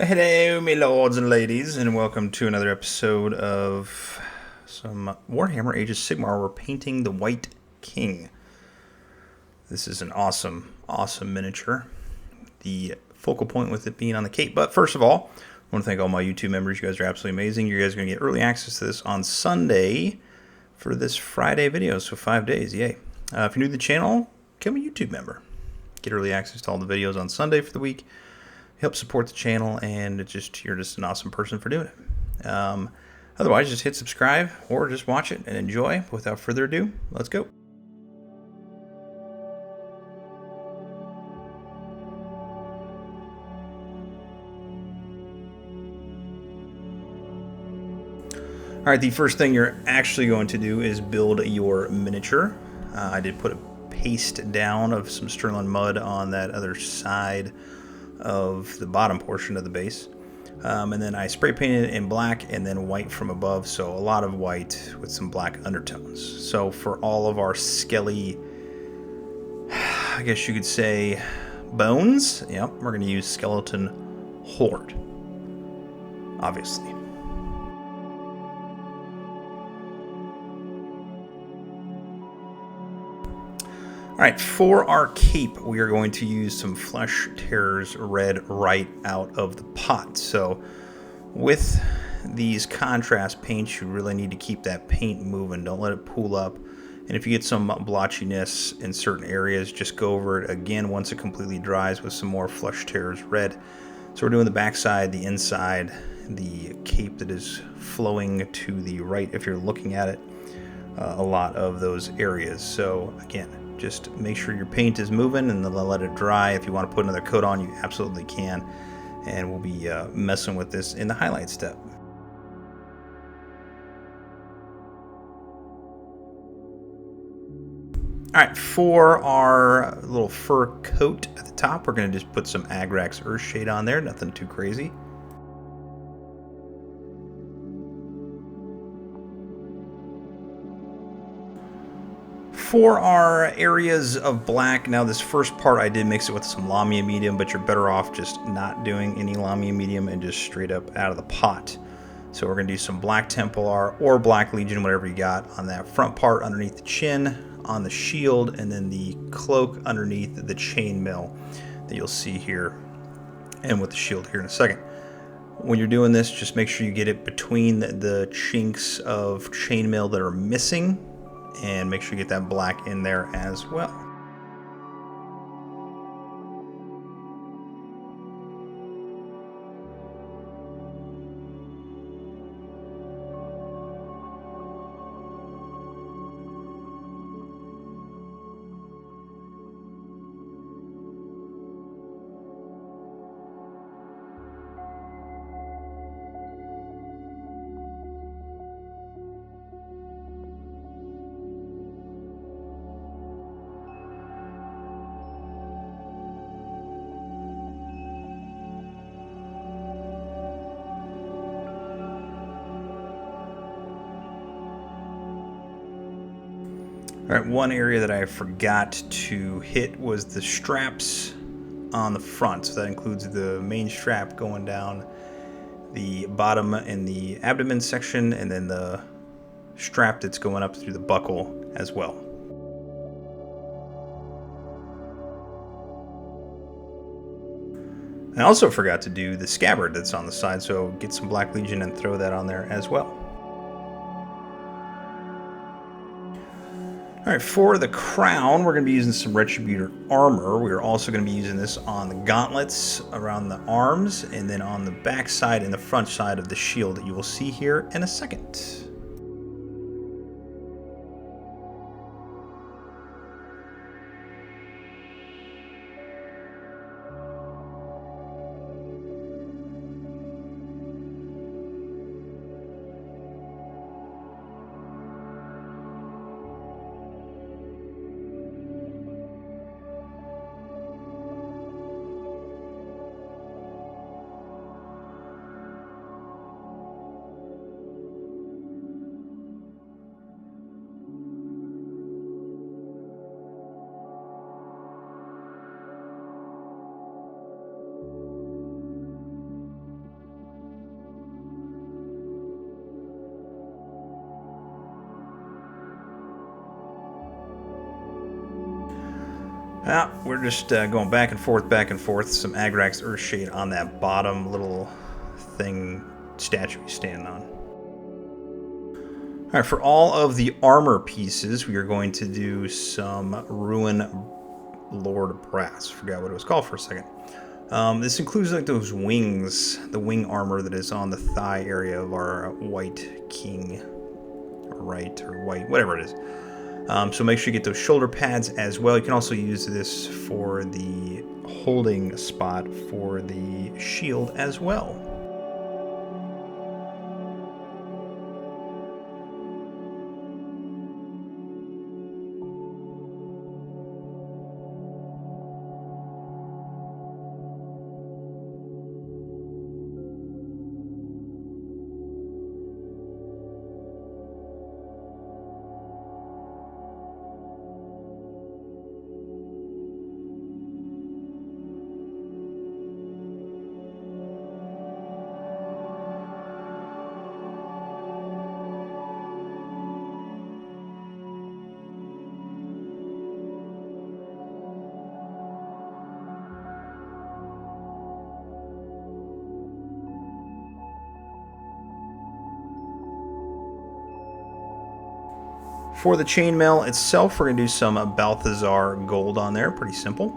Hello, my lords and ladies, and welcome to another episode of some Warhammer Age of Sigmar. We're painting the Wight King. This is an awesome miniature. The focal point with it being on the cape. But first of all, I want to thank all my YouTube members. You guys are absolutely amazing. You guys are going to get early access to this on Sunday for this Friday video, so 5 days. Yay. If you're new to the channel, become a YouTube member. Get early access to all the videos on Sunday for the week. Help support the channel, and you're just an awesome person for doing it. Otherwise, just hit subscribe or just watch it and enjoy. Without further ado, let's go. All right, the first thing you're actually going to do is build your miniature. I did put a paste down of some Stirland Mud on that other side of the bottom portion of the base, and then I spray painted it in black and then white from above, so a lot of white with some black undertones. So for all of our skelly, I guess you could say, bones, yep, we're going to use skeleton Horde, obviously. Alright, for our cape, we are going to use some Flesh Tears Red right out of the pot. So, with these contrast paints, you really need to keep that paint moving. Don't let it pool up. And if you get some blotchiness in certain areas, just go over it again once it completely dries with some more Flesh Tears Red. So we're doing the backside, the inside, the cape that is flowing to the right if you're looking at it. A lot of those areas. So, again, just make sure your paint is moving and then let it dry. If you want to put another coat on, you absolutely can. And we'll be messing with this in the highlight step. Alright, for our little fur coat at the top, we're going to just put some Agrax Earthshade on there. Nothing too crazy. For our areas of black, now this first part I did mix it with some Lamia medium, but you're better off just not doing any Lamia medium and just straight up out of the pot. So we're going to do some black Templar or black Legion, whatever you got, on that front part underneath the chin, on the shield, and then the cloak underneath the chainmail that you'll see here, and with the shield here in a second. When you're doing this, just make sure you get it between the chinks of chainmail that are missing, and make sure you get that black in there as well. Alright, one area that I forgot to hit was the straps on the front. So that includes the main strap going down the bottom in the abdomen section, and then the strap that's going up through the buckle as well. I also forgot to do the scabbard that's on the side, so get some Black Legion and throw that on there as well. Alright, for the crown, we're going to be using some Retributor Armour. We are also going to be using this on the gauntlets around the arms, and then on the back side and the front side of the shield that you will see here in a second. We're just going back and forth. Some Agrax Earthshade on that bottom little thing statue he's standing on. Alright, for all of the armor pieces, we are going to do some Runelord Brass. Forgot what it was called for a second. This includes like those wings, the wing armor that is on the thigh area of our Wight King, or White, whatever it is. So make sure you get those shoulder pads as well. You can also use this for the holding spot for the shield as well. For the chainmail itself, we're going to do some Balthasar Gold on there. Pretty simple.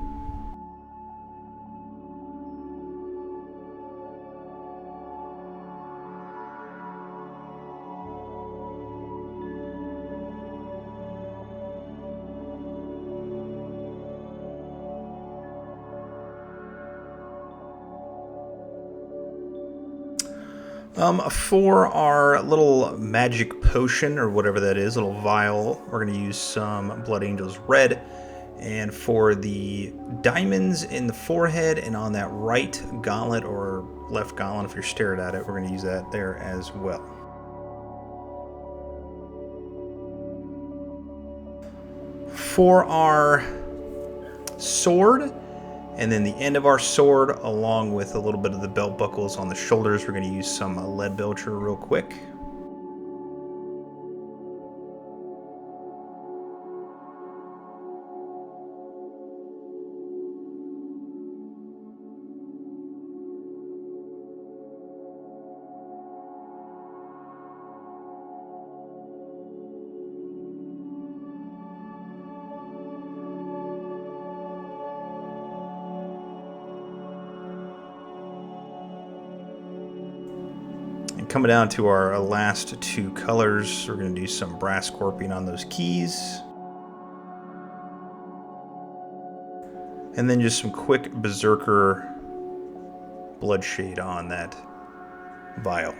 For our little magic potion, or whatever that is, little vial, we're going to use some Blood Angel's Red. And for the diamonds in the forehead and on that right gauntlet, or left gauntlet if you're staring at it, we're going to use that there as well. For our sword, and then the end of our sword, along with a little bit of the belt buckles on the shoulders, we're going to use some Leadbelcher real quick. Coming down to our last two colors, we're going to do some Brass Scorpion on those keys. And then just some quick Berserker Bloodshade on that vial.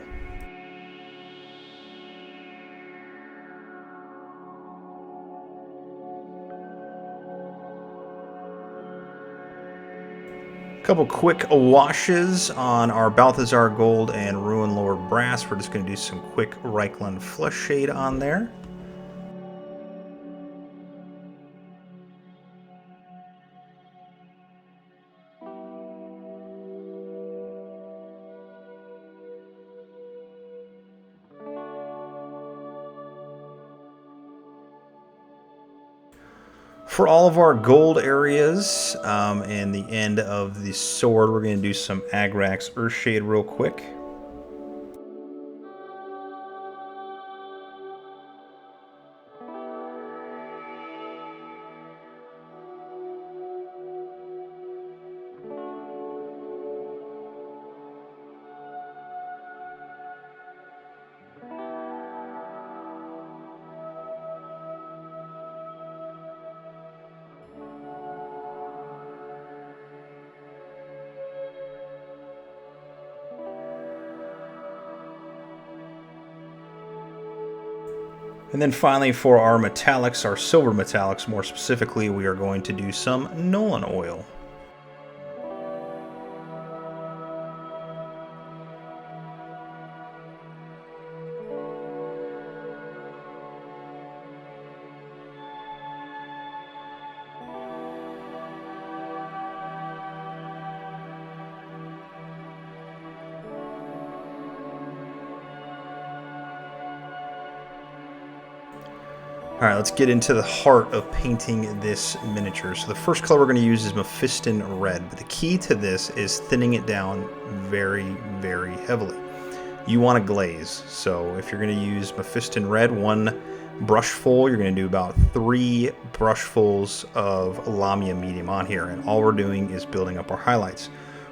Couple quick washes on our Balthasar Gold and Runelord Brass. We're just going to do some quick Reikland Fleshshade on there. For all of our gold areas and the end of the sword, we're going to do some Agrax Earthshade real quick. And then finally, for our metallics, our silver metallics more specifically, we are going to do some Nulin Oil. Alright, let's get into the heart of painting this miniature. So the first color we're going to use is Mephiston Red, but the key to this is thinning it down very, very heavily. You want to glaze, so if you're going to use Mephiston Red, one brushful, you're going to do about 3 brushfuls of Lamia Medium on here, and all we're doing is building up our highlights.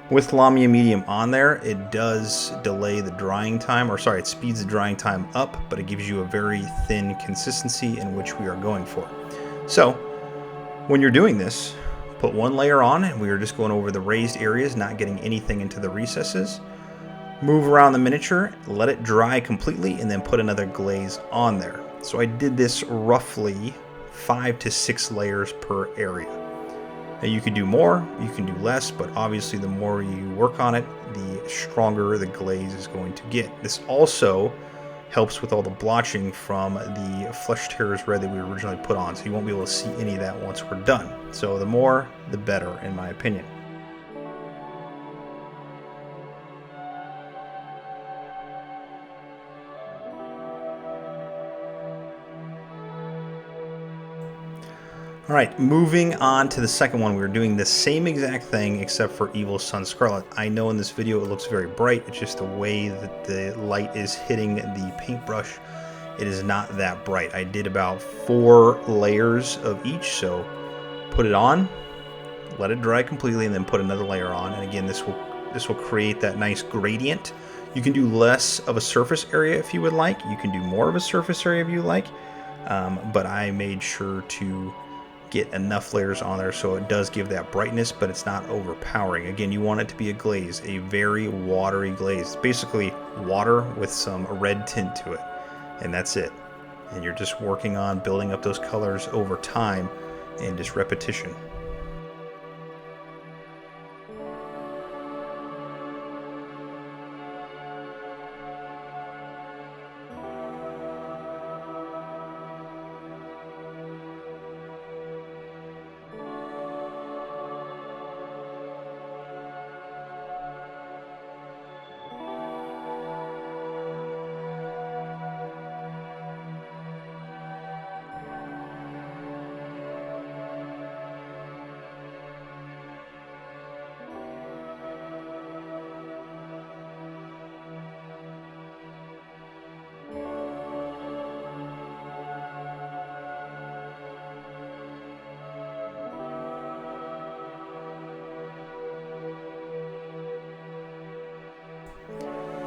With Lamia Medium on there, it does delay the drying time, or sorry, it speeds the drying time up, but it gives you a very thin consistency in which we are going for. So, when you're doing this, put 1 layer on, and we are just going over the raised areas, not getting anything into the recesses. Move around the miniature, let it dry completely, and then put another glaze on there. So I did this roughly 5 to 6 layers per area. Now you can do more, you can do less, but obviously the more you work on it, the stronger the glaze is going to get. This also helps with all the blotching from the Flesh Tearers Red that we originally put on, so you won't be able to see any of that once we're done. So the more, the better, in my opinion. Alright, moving on to the second one, we're doing the same exact thing except for Evil Sunz Scarlet. I know in this video it looks very bright, it's just the way that the light is hitting the paintbrush. It is not that bright. I did about 4 layers of each, so put it on, let it dry completely, and then put another layer on. And again, this will create that nice gradient. You can do less of a surface area if you would like. You can do more of a surface area if you like, but I made sure to get enough layers on there so it does give that brightness, but it's not overpowering. Again, you want it to be a glaze, a very watery glaze. Basically water with some red tint to it, and that's it. And you're just working on building up those colors over time and just repetition.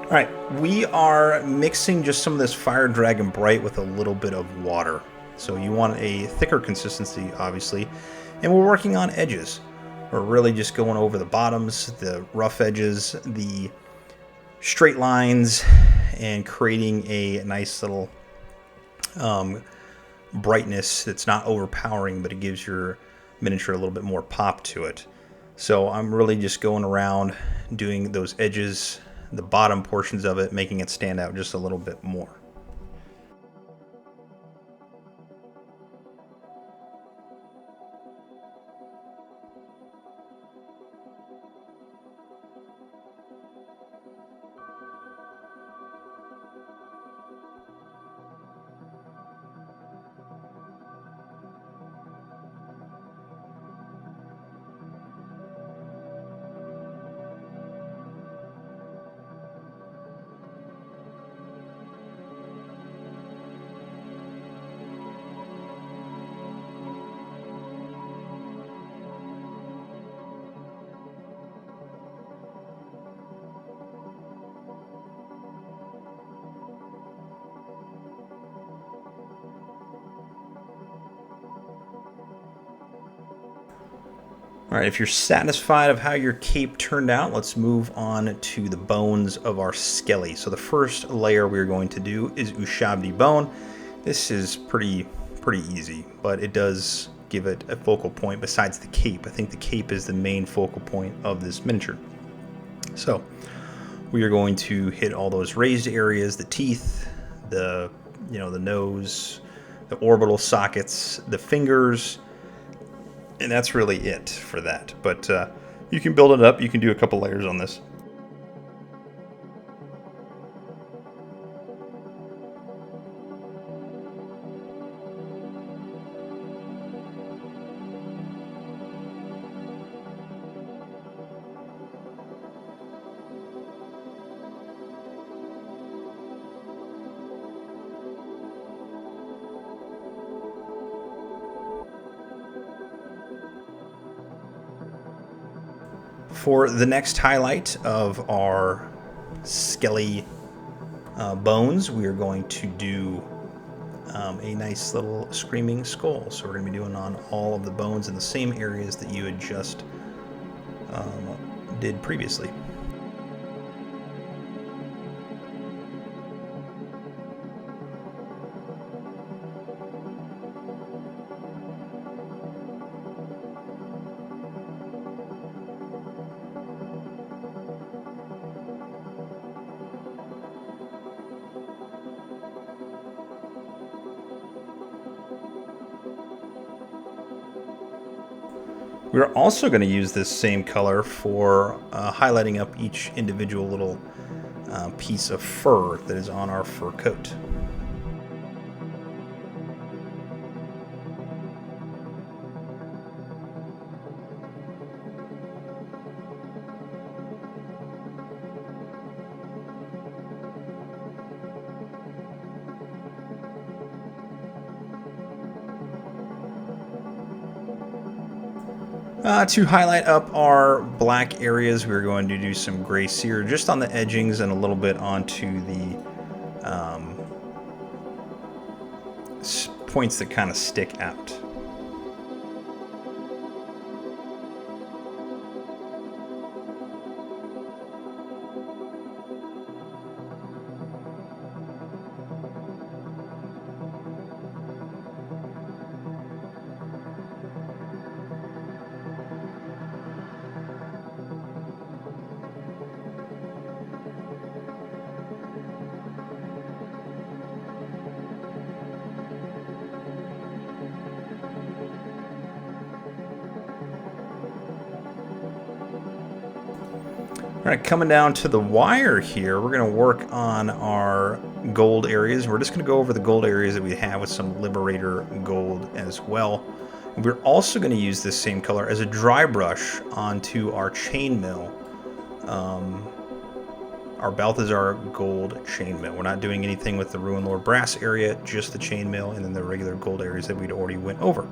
Alright, we are mixing just some of this Fire Dragon Bright with a little bit of water. So you want a thicker consistency, obviously. And we're working on edges. We're really just going over the bottoms, the rough edges, the straight lines, and creating a nice little brightness that's not overpowering, but it gives your miniature a little bit more pop to it. So I'm really just going around doing those edges, the bottom portions of it, making it stand out just a little bit more. Alright, if you're satisfied of how your cape turned out, let's move on to the bones of our skelly. So the first layer we're going to do is Ushatbi Bone. This is pretty easy, but it does give it a focal point besides the cape. I think the cape is the main focal point of this miniature. So we are going to hit all those raised areas, the teeth, the nose, the orbital sockets, the fingers, and that's really it for that. But you can build it up. You can do a couple layers on this. For the next highlight of our skelly bones, we are going to do a nice little screaming skull. So we're going to be doing on all of the bones in the same areas that you had just did previously. We're also going to use this same color for highlighting up each individual little piece of fur that is on our fur coat. To highlight up our black areas, we're going to do some gray seer just on the edgings and a little bit onto the points that kind of stick out. All right, coming down to the wire here, we're going to work on our gold areas. We're just going to go over the gold areas that we have with some Liberator Gold as well. And we're also going to use this same color as a dry brush onto our chainmail, our Balthasar Gold chainmail. We're not doing anything with the Runelord Brass area, just the chainmail and then the regular gold areas that we'd already went over.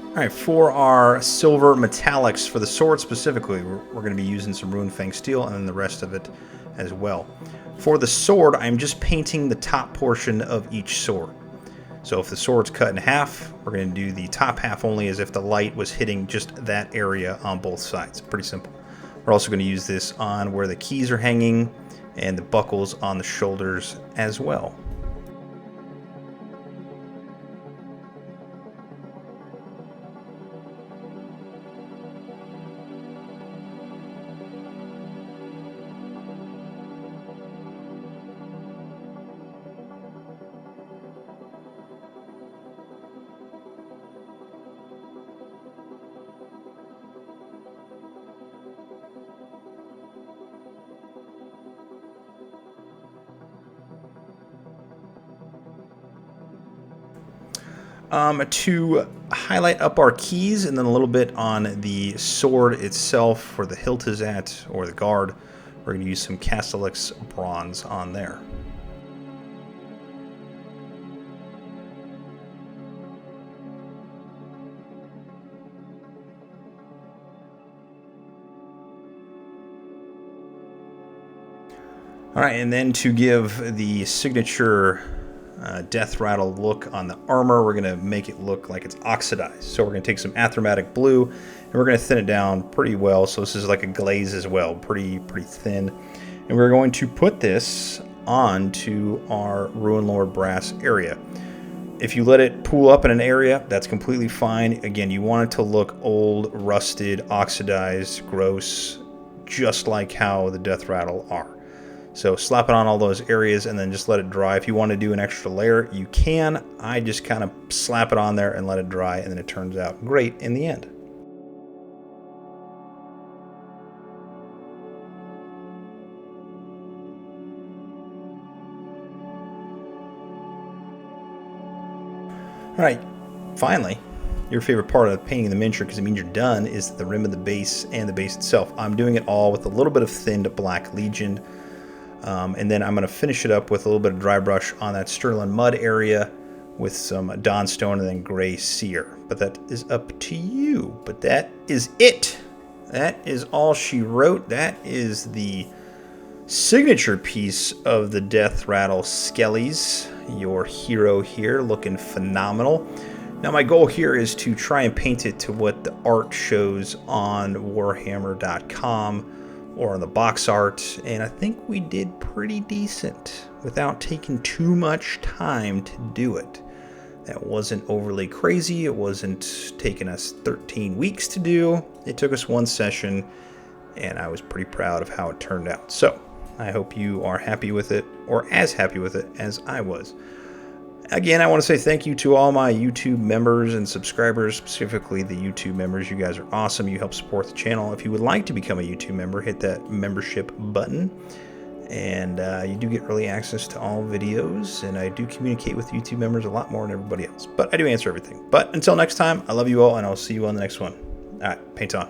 All right, for our silver metallics, for the sword specifically, we're going to be using some Runefang Steel and then the rest of it as well. For the sword, I'm just painting the top portion of each sword. So if the sword's cut in half, we're going to do the top half only as if the light was hitting just that area on both sides. Pretty simple. We're also going to use this on where the keys are hanging and the buckles on the shoulders as well. To highlight up our keys and then a little bit on the sword itself where the hilt is at, or the guard, we're going to use some Castellax Bronze on there. All right, and then to give the signature death rattle look on the armor, we're going to make it look like it's oxidized. So we're going to take some achromatic blue and we're going to thin it down pretty well. So this is like a glaze as well, pretty thin. And we're going to put this onto our Runelord Brass area. If you let it pool up in an area, that's completely fine. Again, you want it to look old, rusted, oxidized, gross, just like how the death rattle are. So slap it on all those areas and then just let it dry. If you want to do an extra layer, you can. I just kind of slap it on there and let it dry, and then it turns out great in the end. All right, finally, your favorite part of painting the miniature, because it means you're done, is the rim of the base and the base itself. I'm doing it all with a little bit of thinned Black Legion. And then I'm going to finish it up with a little bit of dry brush on that Stirland Mud area with some Dawnstone and then gray Seer. But that is up to you. But that is it. That is all she wrote. That is the signature piece of the Death Rattle Skellies. Your hero here, looking phenomenal. Now my goal here is to try and paint it to what the art shows on Warhammer.com or on the box art, and I think we did pretty decent without taking too much time to do it. That wasn't overly crazy. It wasn't taking us 13 weeks to do. It took us one session, and I was pretty proud of how it turned out. So I hope you are happy with it, or as happy with it as I was. Again, I want to say thank you to all my YouTube members and subscribers, specifically the YouTube members. You guys are awesome. You help support the channel. If you would like to become a YouTube member, hit that membership button. And you do get early access to all videos. And I do communicate with YouTube members a lot more than everybody else. But I do answer everything. But until next time, I love you all, and I'll see you on the next one. All right, paint on.